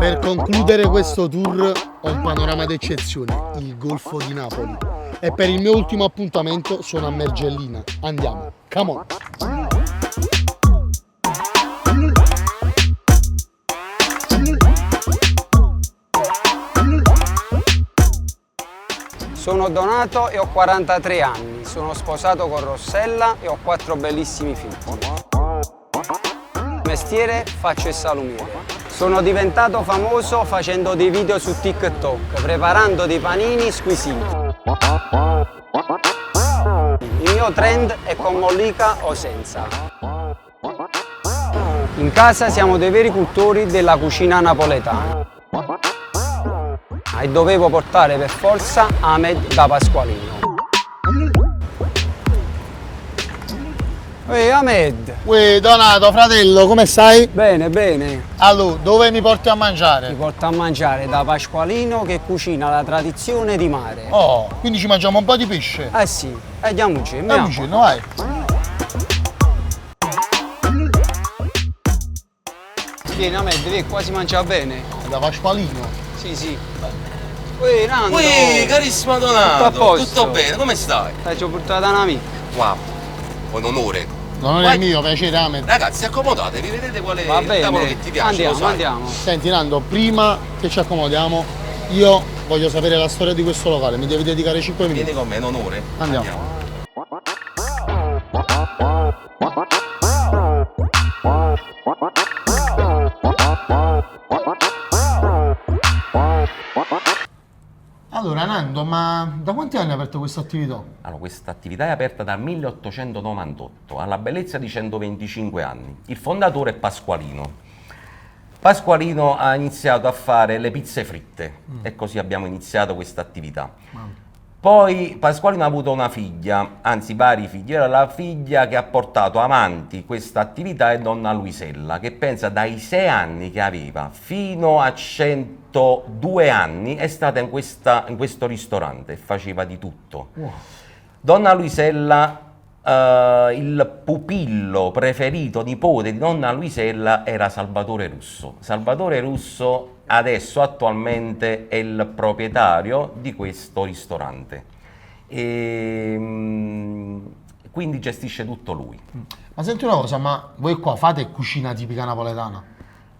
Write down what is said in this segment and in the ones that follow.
Per concludere questo tour ho un panorama d'eccezione, il Golfo di Napoli. E per il mio ultimo appuntamento sono a Mergellina. Andiamo, come on! Sono Donato e ho 43 anni, sono sposato con Rossella e ho 4 bellissimi figli. Mestiere faccio il salumiere. Sono diventato famoso facendo dei video su TikTok, preparando dei panini squisiti. Il mio trend è con mollica o senza. In casa siamo dei veri cultori della cucina napoletana. E dovevo portare per forza Ahmed da Pasqualino. Ehi Ahmed! Uè, Donato, fratello, come stai? Bene, bene. Allora, dove mi porti a mangiare? Ti porto a mangiare da Pasqualino che cucina la tradizione di mare. Oh, quindi ci mangiamo un po' di pesce? Eh sì, andiamoci, Andiamoci, vai! Vieni Ahmed, vedi, qua si mangia bene. Da Pasqualino? Sì, sì. Uè, Nando! Ui, carissimo Donato! Tutto a posto? Tutto bene, come stai? Ci ho portato una amica. Wow, un onore. Non è mio, piacere, Ahmed. Ragazzi, accomodatevi, vedete qual è Va il bene, tavolo che ti piace, lo andiamo, sai. andiamo. Senti, Nando, prima che ci accomodiamo, io voglio sapere la storia di questo locale. Mi devi dedicare 5 minuti. Vieni con me, è un onore. Andiamo. Allora, Nando, ma da quanti anni hai aperto questa attività? Allora, questa attività è aperta dal 1898, alla bellezza di 125 anni. Il fondatore è Pasqualino. Pasqualino ha iniziato a fare le pizze fritte e così abbiamo iniziato questa attività. Poi Pasqualino ha avuto una figlia, anzi vari figli. Era la figlia che ha portato avanti questa attività è donna Luisella, che pensa dai 6 anni che aveva fino a 102 anni è stata in questo ristorante e faceva di tutto. Wow. Donna Luisella, il pupillo preferito, nipote di donna Luisella, era Salvatore Russo. Salvatore Russo adesso attualmente è il proprietario di questo ristorante e quindi gestisce tutto lui. Ma senti una cosa, ma voi qua fate cucina tipica napoletana?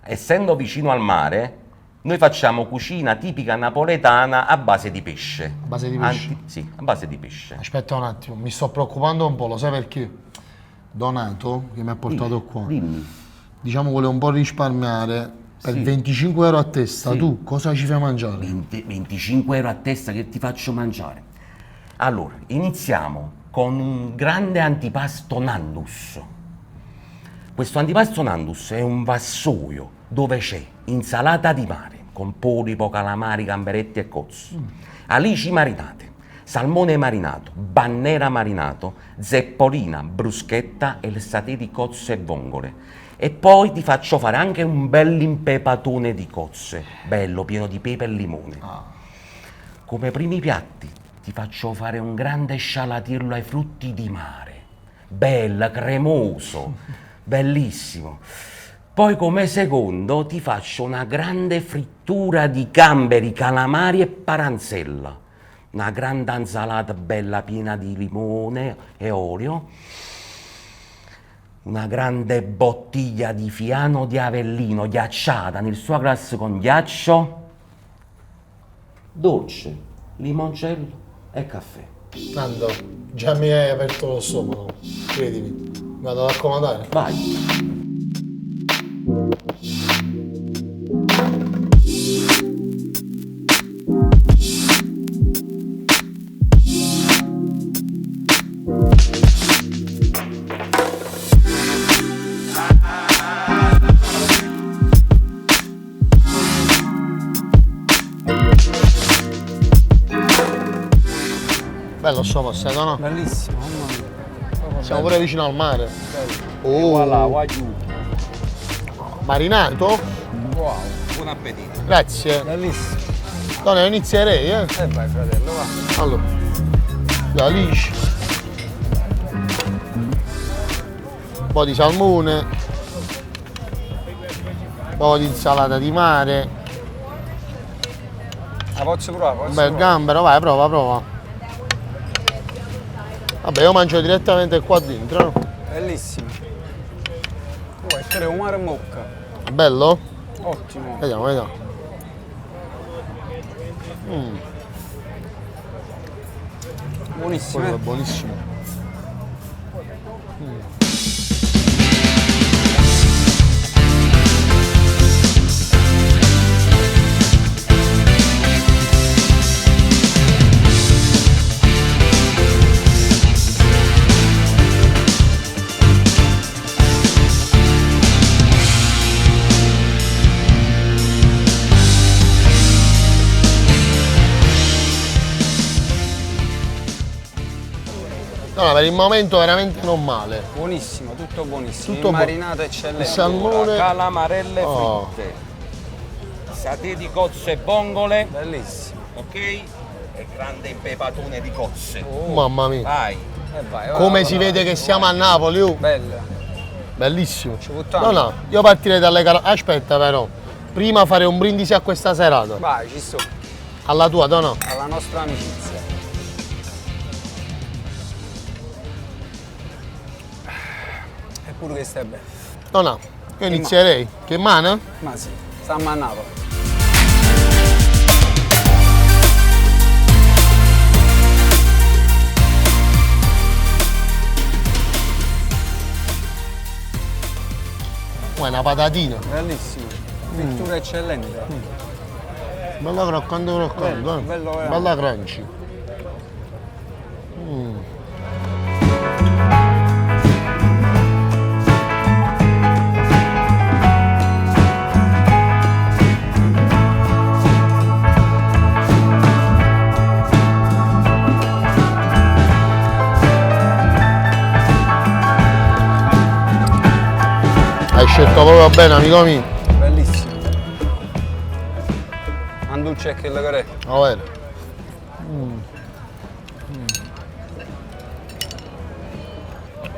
Essendo vicino al mare, noi facciamo cucina tipica napoletana a base di pesce. A base di pesce? Sì, a base di pesce. Aspetta un attimo, mi sto preoccupando un po', lo sai perché? Donato, che mi ha portato qua, Dimmi. diciamo vuole un po' risparmiare, per Sì. 25 euro a testa, Sì. tu cosa ci fai mangiare? 25 euro a testa che ti faccio mangiare. Allora, iniziamo con un grande antipasto Nandus. Questo antipasto Nandus è un vassoio dove c'è insalata di mare con polipo, calamari, gamberetti e cozzi, alici marinate, salmone marinato, bannera marinato, zeppolina, bruschetta e il satè di cozze e vongole. E poi ti faccio fare anche un bell'impepatone di cozze, bello, pieno di pepe e limone. Come primi piatti ti faccio fare un grande scialatirlo ai frutti di mare, bello, cremoso, bellissimo. Poi come secondo ti faccio una grande frittura di gamberi, calamari e paranzella, una grande insalata bella piena di limone e olio, una grande bottiglia di Fiano di Avellino ghiacciata nel suo glass con ghiaccio, dolce, limoncello e caffè. Nando, già mi hai aperto lo stomaco, credimi, vado ad accomodare. Vai. Bello sto posto, no? Bellissimo, mamma mia. Siamo pure vicino al mare. Voilà, Oh, vai giù. marinato? Wow, Buon appetito. Grazie. bellissimo. Donna, io inizierei, E vai fratello, va. Allora, le alici, un po' di salmone, un po' di insalata di mare, La posso provare? Posso Bel provare? gambero, vai, prova, prova. Vabbè, io mangio direttamente qua dentro, no? Bellissimo. Questo è un mare mocca. Bello? Ottimo. Vediamo, vediamo. Buonissimo. Quello è buonissimo. No, per il momento veramente non male. Buonissimo, tutto buonissimo. Tutto Il marinato eccellente. Il salmone. Calamarelle Oh. fritte, satè di cozze e vongole, Bellissimo. ok? E grande impepatone di cozze. Mamma mia. Vai. Vai, Come vai, si vai. vede che siamo a Napoli, oh. Bella. Bellissimo. Ci buttiamo? No, no, io partirei dalle Aspetta però. Prima fare un brindisi a questa serata. Vai, ci sto. Alla tua, no? Alla nostra amicizia. Eppure che stai bene. No, io inizierei. Che mana? Ma sì, stiamo a Napoli. Una patatina. Bellissimo. Frittura eccellente. Bella croccante croccante. Bello, bello, veramente. Bella crunchy. Hai scelto proprio bene, amico mio. Bellissimo. Anduccia e che le care. Va bene.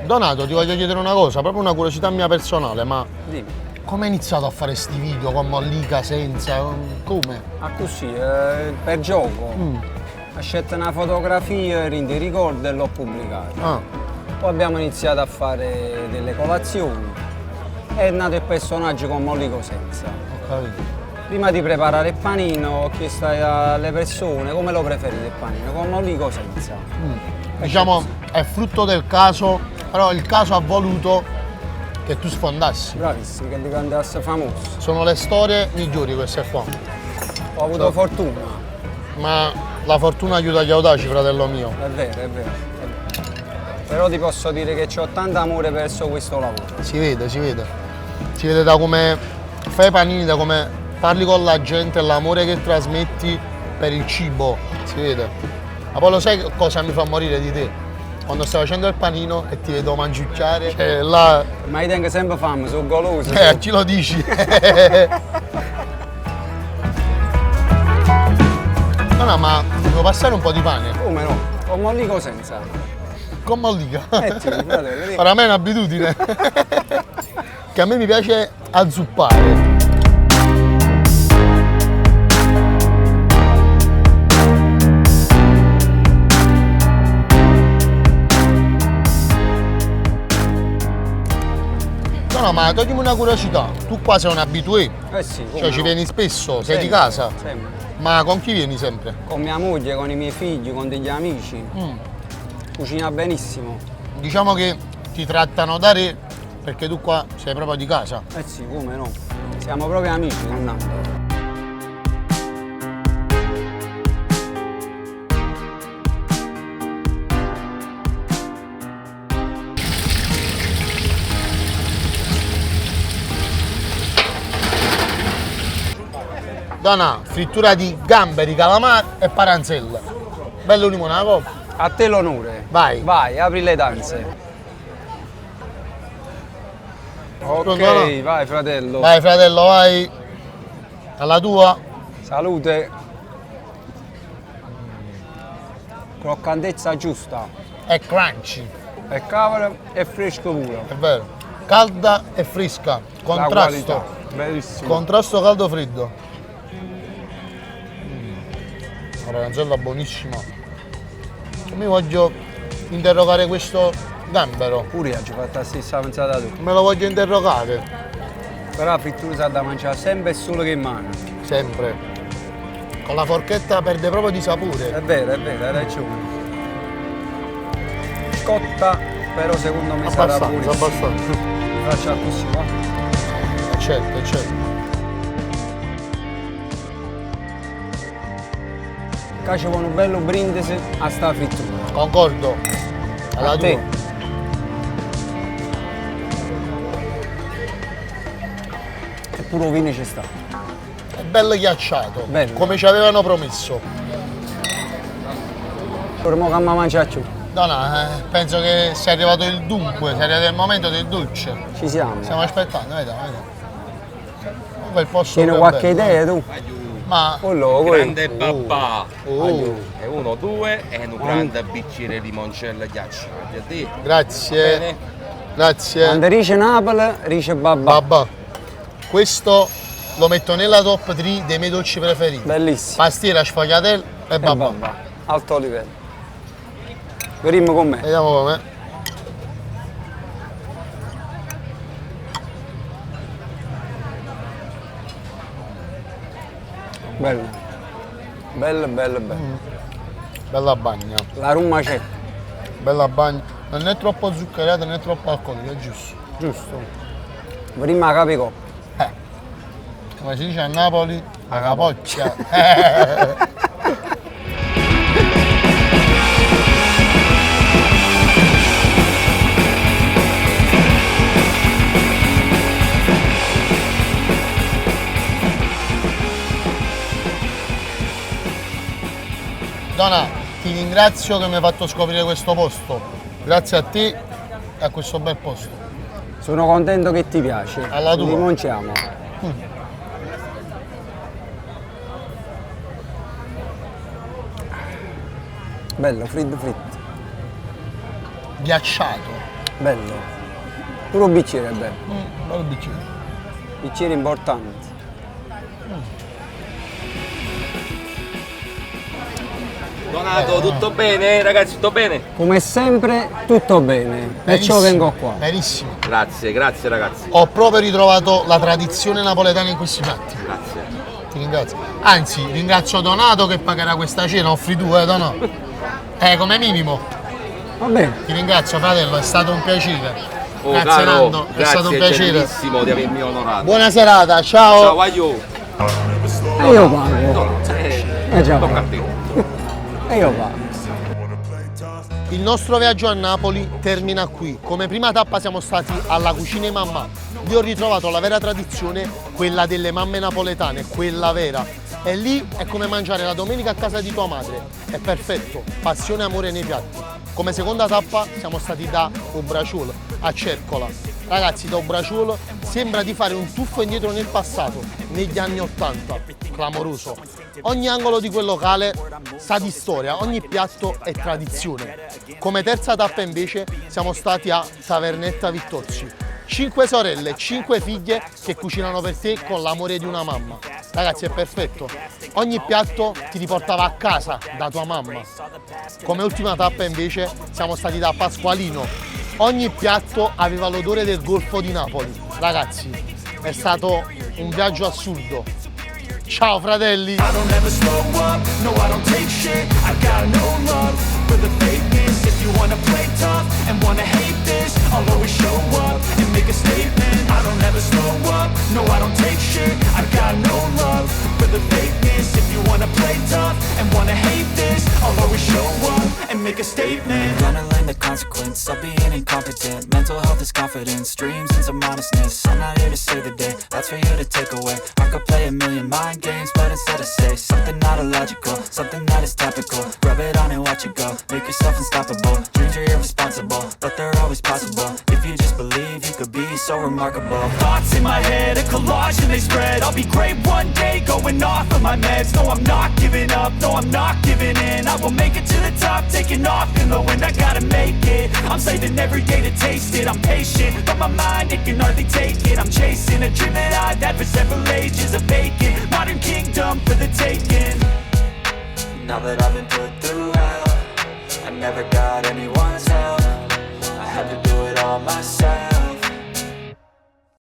Donato, ti voglio chiedere una cosa, proprio una curiosità mia personale, ma Dimmi. come hai iniziato a fare sti video con mollica, senza? Come? Ah così, per gioco. Ho scelto una fotografia, di ricordo e l'ho pubblicata. Ah, Poi abbiamo iniziato a fare delle colazioni. È nato il personaggio con mollico senza. ho capito. Prima di preparare il panino ho chiesto alle persone come lo preferite il panino, con mollico senza. Diciamo, è frutto del caso, però il caso ha voluto che tu sfondassi. Bravissimo, che diventassi famoso. Sono le storie migliori queste qua. Ho avuto fortuna, Ma la fortuna aiuta gli audaci, fratello mio. è vero, è vero. Però ti posso dire che ho tanto amore verso questo lavoro. Si vede, si vede. Si vede da come fai i panini, da come parli con la gente, l'amore che trasmetti per il cibo. Si vede. Ma poi lo sai cosa mi fa morire di te? Quando stai facendo il panino e ti vedo mangiucchiare, cioè là. Ma io tengo sempre fame, sono goloso. A chi lo dici? No, ma devo passare un po' di pane. Come no? Con mollico senza. Con mollica. Sì, fratello, Per me è un'abitudine. Che a me mi piace azzuppare. No, ma toglimi una curiosità. Tu qua sei un abitué. Eh sì, come Cioè ci no? vieni spesso, sei di Sempre, casa. Sempre. Ma con chi vieni sempre? Con mia moglie, con i miei figli, con degli amici. Cucina benissimo. Diciamo che ti trattano da re perché tu qua sei proprio di casa. Eh sì, come no? Siamo proprio amici con Nando. Dona, frittura di gamberi, calamari e paranzella. Bello limonato. A te l'onore. Vai. Vai, apri le danze. Ok, Pronto? vai fratello. Vai fratello, vai. Alla tua. Salute. Croccantezza giusta. È crunchy, E cavolo è fresco puro. è vero. Calda e fresca. La Contrasto. qualità. Bellissimo. Contrasto caldo-freddo. La raganzella buonissima. Mi voglio interrogare questo gambero. Pure io ci ho fatto la stessa pensata tu. Me lo voglio interrogare. Però la frittura sa da mangiare sempre e solo che in mano. Sempre. Con la forchetta perde proprio di sapore. È vero, hai ragione. Cotta, però secondo me sarà Abbastanza, pure. abbastanza. Mi faccio così qua. Certo, certo. Qua c'è un bello brindisi a sta frittura. Concordo. Alla A tua. te. E pure il vino ci sta. È bello ghiacciato. Bello. Come ci avevano promesso. Ora mo che mi mangiaccio. No, penso che sia arrivato il dunque, sia arrivato il momento del dolce. Ci siamo. Stiamo aspettando, vedi. Comunque il posto Tieni è qualche bello. idea tu? Ma Quello, Grande babà. oh, E 1, 2 e un grande bicchiere di limoncello e ghiaccio. A te. grazie. Bene. Grazie. Quando dice Napoli, dice babà. Babà. Questo lo metto nella top 3 dei miei dolci preferiti. Bellissimo. Pastiera, sfogliatella e E babà. babà. Alto livello. Vediamo con me. Vediamo com'è. Bello. Bello. Bella bagna. La rumma c'è. Bella bagna. Non è troppo zuccherata né troppo alcolica, è giusto. Giusto. Prima capico. Come si dice a Napoli, a capoccia. Donna, ti ringrazio che mi hai fatto scoprire questo posto. Grazie a te e a questo bel posto. Sono contento che ti piace. Alla tua. Limonciamo. Bello, fritto. Ghiacciato. Bello. Pure un bicchiere è bello. Bello bicchiere. Bicchiere importante. Donato, tutto bene? Ragazzi, tutto bene? Come sempre, tutto bene. Perciò Benissimo, vengo qua. Benissimo. Grazie ragazzi. Ho proprio ritrovato la tradizione napoletana in questi piatti. Grazie. Ti ringrazio. Anzi, ringrazio Donato che pagherà questa cena, offri tu, Donato. Come minimo. Va bene. Ti ringrazio fratello, è stato un piacere. Oh, Grazie caro, Nando, è stato un piacere. gentilissimo di avermi onorato. Buona serata, ciao. Ciao, aglio. E io pago. Già. Tocca a te. E io pago. Il nostro viaggio a Napoli termina qui. Come prima tappa siamo stati alla Cucine Mamma. Lì ho ritrovato la vera tradizione, quella delle mamme napoletane, quella vera. E lì è come mangiare la domenica a casa di tua madre. È perfetto, passione e amore nei piatti. Come seconda tappa siamo stati da Ubraciolo, a Cercola. Ragazzi, da Ubraciolo sembra di fare un tuffo indietro nel passato, negli anni 80. Clamoroso. Ogni angolo di quel locale sa di storia, ogni piatto è tradizione. Come terza tappa invece siamo stati a Tavernetta Vittozzi. 5 sorelle, 5 figlie che cucinano per te con l'amore di una mamma. Ragazzi, è perfetto. Ogni piatto ti riportava a casa da tua mamma. Come ultima tappa invece siamo stati da Pasqualino. Ogni piatto aveva l'odore del Golfo di Napoli. Ragazzi, è stato un viaggio assurdo. Ciao fratelli! I don't ever slow up, no I don't take shit. I got no love for the fakeness. If you wanna play tough and wanna hate this, I'll always show up and make a statement. I don't ever slow up, no I don't take shit. I got no love for the fakeness. If you wanna play tough and wanna hate this, I'll always show up and make a statement. Gonna learn the consequence of being incompetent. Mental health is confidence, dreams and some honestness. I'm not here to save the day, that's for you to take away. I could play a million mind games, but instead I say something not illogical, something that is topical. Rub it on and watch it go, make yourself unstoppable. Dreams are irresponsible, but they're always possible. If you just believe, you could be so remarkable. Thoughts in my head, a collage and they spread. I'll be great one day, going off of my meds. No, I'm not giving up, no, I'm not giving in. I will make it to the top, taking off in the wind. I gotta make it, I'm saving every day to taste it. I'm patient, but my mind, it can hardly take it. I'm chasing a dream that I've had for several ages, a vacant modern kingdom for the taking. Now that I've been put through hell, I never got anyone's help. I had to do it all myself.